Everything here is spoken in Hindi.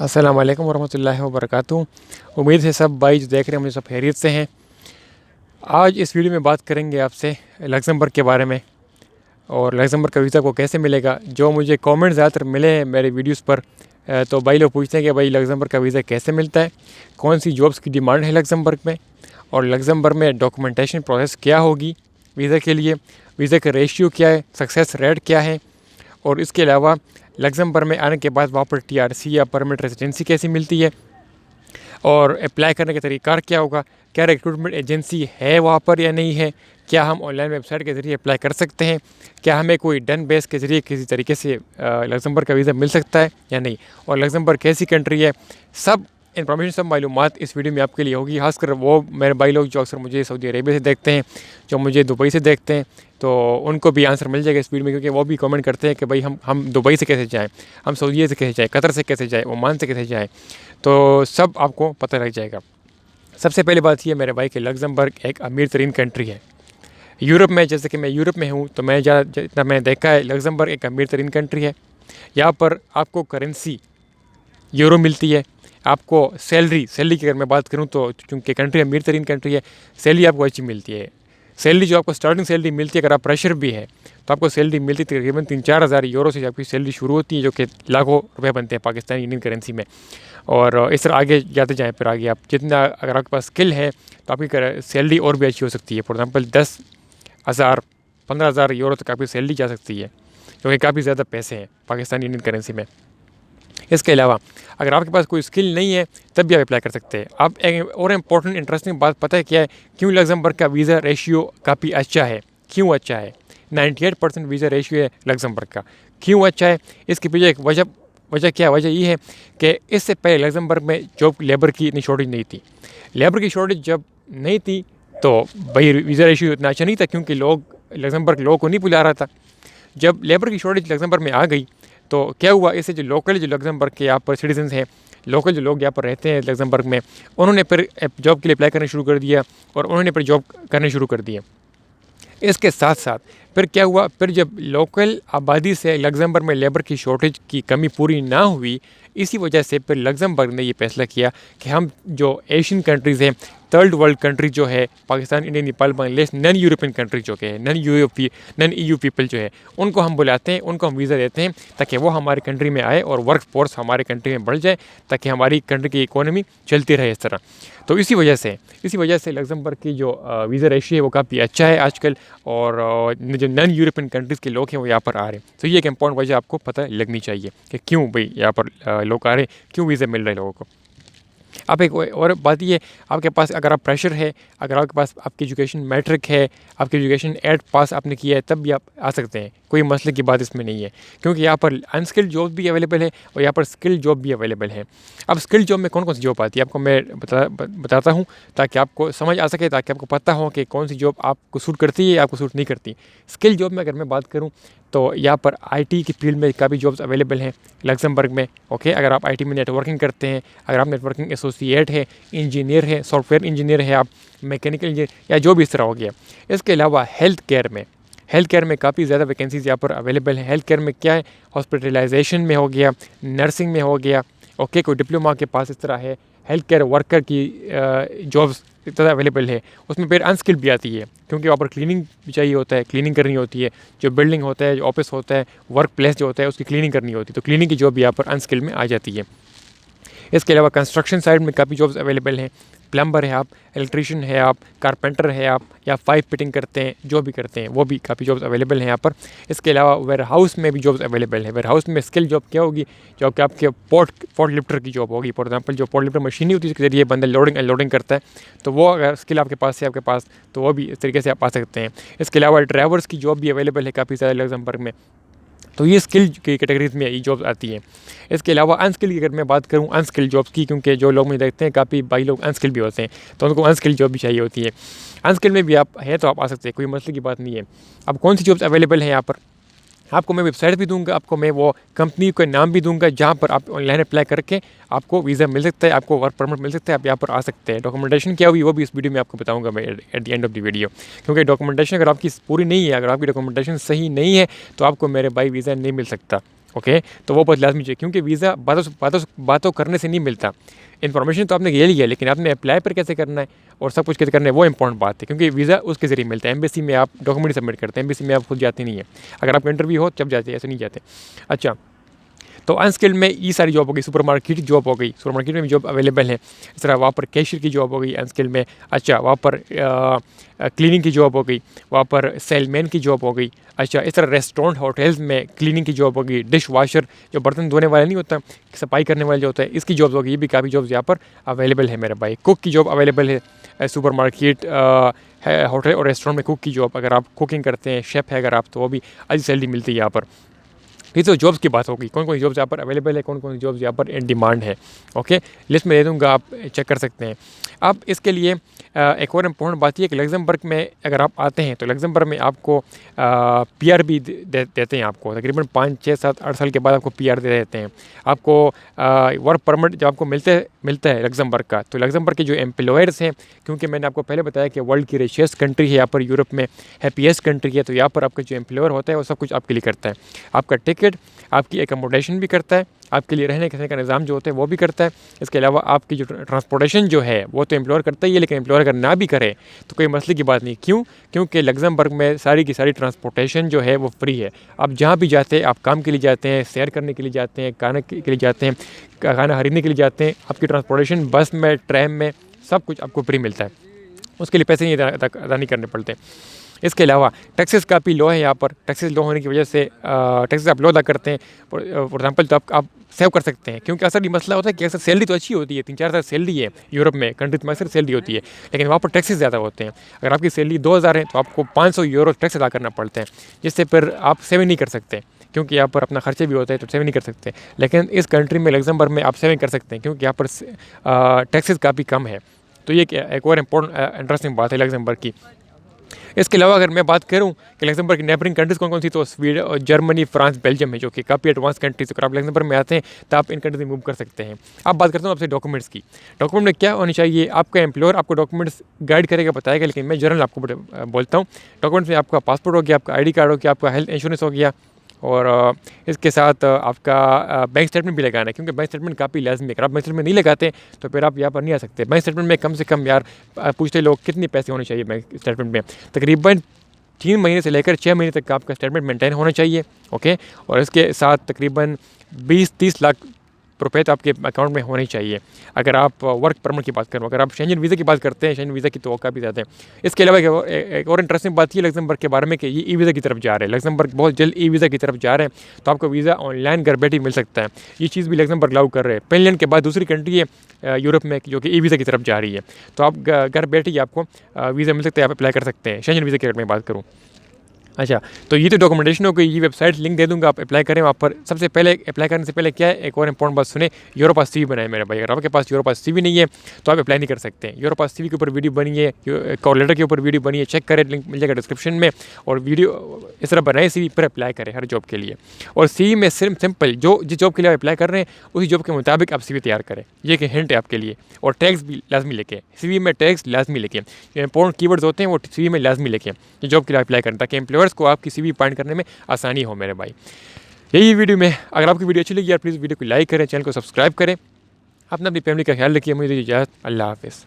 अस्सलाम वालेकुम वरहमतुल्लाहि वबरकातुहू। उम्मीद है सब भाई जो देख रहे हैं मुझे सब खैरियत से हैं। आज इस वीडियो में बात करेंगे आपसे लग्ज़मबर्ग के बारे में और लग्ज़मबर्ग का वीज़ा को कैसे मिलेगा। जो मुझे कमेंट ज़्यादातर मिले हैं मेरे वीडियोस पर, तो भाई लोग पूछते हैं कि भाई लग्ज़मबर्ग का वीज़ा कैसे मिलता है, कौन सी जॉब्स की डिमांड है लग्ज़मबर्ग में, और लग्ज़मबर्ग में डॉक्यूमेंटेशन प्रोसेस क्या होगी वीज़ा के लिए, वीज़ा का रेशियो क्या है, सक्सेस रेट क्या है, और इसके अलावा लग्ज़मबर्ग में आने के बाद वहाँ पर टीआरसी या परमानेंट रेजिडेंसी कैसी मिलती है, और अप्लाई करने का तरीका क्या होगा, क्या रिक्रूटमेंट एजेंसी है वहाँ पर या नहीं है, क्या हम ऑनलाइन वेबसाइट के ज़रिए अप्लाई कर सकते हैं, क्या हमें कोई डन बेस के ज़रिए किसी तरीके से लग्ज़मबर्ग का वीज़ा मिल सकता है या नहीं, और लग्ज़मबर्ग कैसी कंट्री है। सब इन्फॉर्मेशन, सब मालूमात इस वीडियो में आपके लिए होगी। खासकर वो मेरे भाई लोग जो अक्सर मुझे सऊदी अरेबिया से देखते हैं, जो मुझे दुबई से देखते हैं, तो उनको भी आंसर मिल जाएगा इस वीडियो में, क्योंकि वो भी कमेंट करते हैं कि भाई हम दुबई से कैसे जाएँ, हम सऊदी से कैसे जाएँ, कतर से कैसे जाएँ, ओमान से कैसे जाएँ। तो सब आपको पता लग जाएगा। सबसे पहली बात ये मेरे भाई कि लग्ज़मबर्ग एक अमीर तरीन कंट्री है यूरोप में। जैसे कि मैं यूरोप में हूँ तो मैं जितना मैंने देखा है, लग्ज़मबर्ग एक अमीर तरीन कंट्री है। यहाँ पर आपको करेंसी यूरो मिलती है। आपको सैलरी की अगर मैं बात करूँ तो चूँकि कंट्री अमीर तरीन कंट्री है, सैलरी आपको अच्छी मिलती है। सैलरी जो आपको स्टार्टिंग सैलरी मिलती है, अगर आप प्रेशर भी है तो आपको सैलरी मिलती है तकरीबन 3-4 हज़ार यूरो से आपकी सैलरी शुरू होती है, जो कि लाखों रुपए बनते हैं पाकिस्तानी इंडियन करेंसी में। और इस तरह आगे जाते जाएँ, फिर आगे आप जितना अगर आपके पास स्किल है तो आपकी सैलरी और भी अच्छी हो सकती है। फॉर एग्जाम्पल 10,000 15,000 यूरो तक आपकी सैलरी जा सकती है, जो कि काफ़ी ज़्यादा पैसे हैं पाकिस्तानी इंडियन करेंसी में। इसके अलावा अगर आपके पास कोई स्किल नहीं है तब भी आप अप्लाई कर सकते हैं। आप एक और इम्पोर्टेंट इंटरेस्टिंग बात पता है क्या है, क्यों लग्ज़मबर्ग का वीज़ा रेशियो काफ़ी अच्छा है, क्यों अच्छा है। 98% वीज़ा रेशियो है लग्ज़मबर्ग का। क्यों अच्छा है, इसके पीछे एक वजह ये है कि इससे पहले लग्ज़मबर्ग में जॉब लेबर की इतनी शॉर्टेज नहीं थी। लेबर की शॉर्टेज जब नहीं थी तो भाई वीज़ा रेशियो इतना अच्छा नहीं था, क्योंकि लग्ज़मबर्ग लोगों को नहीं बुला रहा था। जब लेबर की शॉर्टेज लग्ज़मबर्ग में आ गई तो क्या हुआ, इससे जो लोकल जो लग्ज़मबर्ग के यहाँ पर सिटीजन्स हैं, लोकल जो लोग यहाँ पर रहते हैं लग्ज़मबर्ग में, उन्होंने फिर जॉब के लिए अप्लाई करना शुरू कर दिया और उन्होंने फिर जॉब करने शुरू कर दिए। इसके साथ साथ फिर क्या हुआ, फिर जब लोकल आबादी से लग्ज़मबर्ग में लेबर की शॉर्टेज की कमी पूरी ना हुई, इसी वजह से फिर लग्ज़मबर्ग ने ये फैसला किया कि हम जो एशियन कंट्रीज़ हैं, थर्ड वर्ल्ड कंट्री जो है Pakistan, India, Nepal, Bangladesh, non European country जो के नन ईयू पीपल जो है, उनको हम बुलाते हैं, उनको हम वीज़ा देते हैं ताकि वो हमारी कंट्री में आए और वर्क फोर्स हमारे कंट्री में बढ़ जाए, ताकि हमारी कंट्री की इकोनॉमी चलती रहे इस तरह। तो इसी वजह से लग्ज़मबर्ग की जो वीज़ा रेशियो है वो काफ़ी अच्छा है आजकल, और जो नन यूरोपियन कंट्रीज़ के लोग हैं वो यहाँ पर आ रहे हैं। तो ये एक इम्पॉर्टेंट वजह आपको पता लगनी चाहिए कि क्यों भाई यहाँ पर लोग आ रहे हैं, क्यों वीज़ा मिल रहे हैं लोगों को। अब एक और बात ये, आपके पास अगर आप प्रेशर है, अगर आपके पास आपकी एजुकेशन मैट्रिक है, आपकी एजुकेशन 8 पास आपने किया है, तब भी आप आ सकते हैं। कोई मसले की बात इसमें नहीं है, क्योंकि यहाँ पर अनस्किल्ड जॉब भी अवेलेबल है और यहाँ पर स्किल्ड जॉब भी अवेलेबल है। अब स्किल्ड जॉब में कौन कौन सी जॉब आती है आपको मैं बताता हूँ, ताकि आपको समझ आ सके, ताकि आपको पता हो कि कौन सी जॉब आपको सूट करती है या आपको सूट नहीं करती। स्किल जॉब में अगर मैं बात करूँ तो यहाँ पर आईटी की फील्ड में काफ़ी जॉब्स अवेलेबल हैं लग्ज़मबर्ग में। ओके, अगर आप आईटी में नेटवर्किंग करते हैं, अगर आप नेटवर्किंग एसोसिएट है, इंजीनियर है, सॉफ्टवेयर इंजीनियर है, आप मैकेनिकल इंजीनियर या जो भी इस तरह हो गया। इसके अलावा हेल्थ केयर में काफ़ी ज़्यादा वैकेंसीज़ यहाँ पर अवेलेबल है। हेल्थ केयर में क्या है, हॉस्पिटलाइजेशन में हो गया, नर्सिंग में हो गया। ओके, कोई डिप्लोमा के पास इस तरह है, हेल्थ केयर वर्कर की जॉब्स इतना अवेलेबल है। उसमें फिर अनस्किल्ड भी आती है, क्योंकि वहाँ पर क्लीनिंग भी चाहिए होता है, क्लीनिंग करनी होती है। जो बिल्डिंग होता है, जो ऑफिस होता है, वर्क प्लेस जो होता है, उसकी क्लीनिंग करनी होती है। तो क्लीनिंग की जॉब भी यहाँ पर अनस्किल्ड में आ जाती है। इसके अलावा कंस्ट्रक्शन साइड में काफ़ी जॉब्स अवेलेबल हैं। प्लम्बर है आप, इलेक्ट्रीशियन है आप, कारपेंटर है आप, या पाइप फिटिंग करते हैं, जो भी करते हैं वो भी काफ़ी जॉब्स अवेलेबल हैं यहाँ पर। इसके अलावा वेयर हाउस में भी जॉब्स अवेलेबल है। वेयर हाउस में स्किल जॉब क्या होगी, जो कि आपके पोर्ट लिफ्टर की जॉब होगी। फॉर एग्जांपल जो पोर्ट लिफ्टर मशीन होती है, इसके जरिए बंदा लोडिंग अनलोडिंग करता है, तो वो अगर स्किल आपके पास तो वो भी इस तरीके से आप आ सकते हैं। इसके अलावा ड्राइवर्स की जॉब भी अवेलेबल है काफ़ी ज़्यादा लग्ज़मबर्ग में। तो ये स्किल की कैटेगरीज में ये जॉब्स आती हैं। इसके अलावा अनस्किल की अगर मैं बात करूँ, अनस्किल जॉब्स की, क्योंकि जो लोग मुझे देखते हैं काफ़ी भाई लोग अनस्किल भी होते हैं, तो उनको अनस्किल जॉब भी चाहिए होती है। अनस्किल में भी आप हैं तो आप आ सकते हैं, कोई मसले की बात नहीं है। अब कौन सी जॉब्स अवेलेबल हैं यहाँ पर, आपको मैं वेबसाइट भी दूंगा, आपको मैं वो कंपनी का नाम भी दूंगा जहाँ पर आप ऑनलाइन अप्लाई करके आपको वीज़ा मिल सकता है, आपको वर्क परमिट मिल सकता है, आप यहाँ पर आ सकते हैं। डॉक्यूमेंटेशन क्या हुई वो भी इस वीडियो में आपको बताऊंगा मैं at the end of the video, क्योंकि डॉक्यूमेंटेशन अगर आपकी पूरी नहीं है, अगर आपकी डॉक्यूमेंटेशन सही नहीं है तो आपको मेरे भाई वीज़ा नहीं मिल सकता। ओके, तो वो बहुत लाजमी चाहिए, क्योंकि वीज़ा बातों करने से नहीं मिलता। इन्फॉर्मेशन तो आपने ले लिया, लेकिन आपने अप्लाई पर कैसे करना है और सब कुछ कैसे करना है वो इंपॉर्टेंट बात है, क्योंकि वीज़ा उसके ज़रिए मिलता है। एम्बेसी में आप डॉक्यूमेंट सबमिट करते हैं, एम्बेसी में आप खुद जाते नहीं है। अगर आपका इंटरव्यू हो तब जाते हैं, ऐसे नहीं जाते। अच्छा, तो अनस्किल्ड में ये सारी जॉब हो गई, सुपरमार्केट की जॉब हो गई, सुपरमार्केट में भी जॉब अवेलेबल है। इस तरह वहाँ पर कैशियर की जॉब हो गई अनस्किल्ड में। अच्छा, वहाँ पर क्लीनिंग की जॉब हो गई, वहाँ पर सेलमैन की जॉब हो गई। अच्छा, इस तरह रेस्टोरेंट होटल्स में क्लीनिंग की जॉब हो गई। डिश वाशर, जो बर्तन धोने वाला नहीं होता, सफाई करने वाले जो होता है, इसकी जॉब हो गई। ये भी काफ़ी जॉब्स यहाँ पर अवेलेबल है मेरे भाई। कुक की जॉब अवेलेबल है सुपरमार्केट है, होटल और रेस्टोरेंट में कुक की जॉब, अगर आप कुकिंग करते हैं, शेफ़ है अगर आप, तो वो भी अच्छी सैलरी मिलती है यहाँ पर। ये तो जॉब्स की बात होगी, कौन कौन सी जॉब्स यहाँ पर अवेलेबल है, कौन कौन सी जॉब्स यहाँ पर इन डिमांड है। ओके, लिस्ट में दे दूँगा, आप चेक कर सकते हैं। अब इसके लिए एक और इम्पोर्टेंट बात यह है कि लग्जमबर्ग में अगर आप आते हैं तो लग्जमबर्ग में आपको पीआर भी देते हैं। आपको तकरीबन 5, 6, 7, 8 साल के बाद आपको पीआर दे देते हैं। आपको वर्क परमिट जब आपको मिलता है लग्जमबर्ग का, तो लग्जमबर्ग के जो एम्प्लॉयर्स हैं, क्योंकि मैंने आपको पहले बताया कि वर्ल्ड की रिचेस्ट कंट्री है यहाँ पर, यूरोप में हैप्पीएस्ट कंट्री है, तो यहाँ पर आपका जो एम्प्लॉयर होता है वो सब कुछ आपके लिए करता है। आपका टिकट, आपकी एकोमोडेशन भी करता है, आपके लिए रहने खाने का निज़ाम जो होता है वो भी करता है। इसके अलावा आपकी जो ट्रांसपोर्टेशन जो है वो तो एम्प्लॉयर करता ही है, लेकिन एम्प्लॉयर अगर ना भी करे तो कोई मसले की बात नहीं। क्यों? क्योंकि लग्जमबर्ग में सारी की सारी ट्रांसपोर्टेशन जो है वो फ्री है। आप जहाँ भी जाते हैं, आप काम के लिए जाते हैं, सैर करने के लिए जाते हैं, खाने के लिए जाते हैं, खाना खरीदने के लिए जाते हैं, आपकी ट्रांसपोर्टेशन बस में, ट्रेन में, सब कुछ आपको फ्री मिलता है। उसके लिए पैसे नहीं अदा नहीं करने पड़ते। इसके अलावा टैक्सेस का भी लो है यहाँ पर। टैक्सेस लो होने की वजह से टैक्सेस आप लो अदा करते हैं, फॉर एग्जांपल, तो आप सेव कर सकते हैं। क्योंकि अक्सर ये मसला होता है कि अक्सर सैलरी तो अच्छी होती है, 3-4 हज़ार सैलरी है यूरोप में, कंट्रीज में अक्सर सैलरी होती है, लेकिन वहाँ पर टैक्सेस ज़्यादा होते हैं। अगर आपकी सैलरी 2,000 है तो आपको 500 यूरो टैक्स अदा करना पड़ता है, जिससे फिर आप सेविंग नहीं कर सकते, क्योंकि यहाँ पर अपना खर्चे भी होते हैं, तो सेविंग नहीं कर सकते। लेकिन इस कंट्री में लग्जमबर्ग में आप सेविंग कर सकते हैं, क्योंकि यहाँ पर टैक्सेस काफ़ी कम है। तो ये एक और इम्पोर्टेंट इंटरेस्टिंग बात है लग्जमबर्ग की। इसके अलावा अगर मैं बात करूं कि लग्जमबर्ग की नेबरिंग कंट्रीज़ कौन कौन सी, तो स्वीडन और जर्मनी, फ्रांस, बेल्जियम है, जो कि काफ़ी एडवांस कंट्रीज। अगर आप लग्जमबर्ग में आते हैं तो आप इन कंट्रीज में मूव कर सकते हैं। अब बात करता हूँ आपसे डॉक्यूमेंट्स की। डॉक्यूमेंट में क्या होनी चाहिए? आपका एम्प्लॉयर आपको डॉक्यूमेंट्स गाइड करेगा, बताएगा, लेकिन मैं जनरल आपको बोलता हूँ। डॉक्यूमेंट्स में आपका पासपोर्ट हो गया, आपका ID कार्ड हो गया, आपका हेल्थ इंश्योरेंस हो गया, और इसके साथ आपका बैंक स्टेटमेंट भी लगाना है, क्योंकि बैंक स्टेटमेंट काफ़ी लाजमी है। अगर आप बैंक स्टेटमेंट नहीं लगाते तो फिर आप यहाँ पर नहीं आ सकते। बैंक स्टेटमेंट में कम से कम यार पूछते लोग कितने पैसे होने चाहिए बैंक स्टेटमेंट में, तकरीबन 3 महीने से लेकर 6 महीने तक का आपका स्टेटमेंट मेंटेन होना चाहिए। ओके, और इसके साथ तकरीबन 20-30 लाख रुपये तो आपके अकाउंट में होने चाहिए। अगर आप वर्क परमिट की बात करूँ, अगर आप शेंजन वीज़ा की बात करते हैं, शेंजन वीज़ा की तो काफ़ी ज़्यादा है। इसके अलावा एक और इंटरेस्टिंग बात ये लग्जमबर्ग के बारे में कि ये ई-वीज़ा की तरफ जा रहे हैं। लग्जमबर्ग बहुत जल्द ई-वीज़ा की तरफ जा रहे हैं, तो आपको वीज़ा ऑनलाइन घर बैठे मिल सकता है। ये चीज़ भी लग्जमबर्ग लागू कर रहे हैं। फिनलैंड के बाद दूसरी कंट्री है यूरोप में जो कि ई-वीज़ा की तरफ जा रही है, तो आप घर बैठे ही आपको वीज़ा मिल सकता है, आप अप्लाई कर सकते हैं। शेंजन वीज़ा की अगर मैं बात करूँ। अच्छा, तो ये तो डॉक्यूमेंटेशन हो गई। ये वेबसाइट लिंक दे दूंगा, आप अप्लाई करें वहाँ पर। सबसे पहले अप्लाई करने से पहले क्या है, एक और इंपॉर्टेंट बात सुने, यूरोपास CV बनाए मेरे भाई। अगर आपके पास यूरोपास CV नहीं है तो आप अप्लाई नहीं कर सकते हैं। यूरोपास CV के ऊपर वीडियो बनी है, कॉल लेटर के ऊपर वीडियो बनी है, चेक करें, लिंक मिल जाएगा डिस्क्रिप्शन में। और वीडियो इस तरह बनाए CV पर अप्लाई करें हर जॉब के लिए। और CV में सिर्फ सिंपल जो जिस जॉब के लिए आप अप्लाई कर रहे हैं उसी जॉब के मुताबिक आप CV तैयार करें, ये कि हिंट है आपके लिए। और टैग्स भी लाजमी लेके, CV में टैग्स लाजमी लेके, जो इंपॉर्टेंट कीवर्ड्स होते हैं वो CV में लाजमी लेके जो जॉब के लिए अप्लाई करें, ताकि एम्प्लॉयर्स को आपकी CV फाइंड करने में आसानी हो मेरे भाई। यही वीडियो में, अगर आपकी वीडियो अच्छी लगी यार प्लीज़ वीडियो को लाइक करें, चैनल को सब्सक्राइब करें, अपना अपनी फैमिली का ख्याल रखिए। मुझे इजाज़त, अल्लाह हाफ़िज़।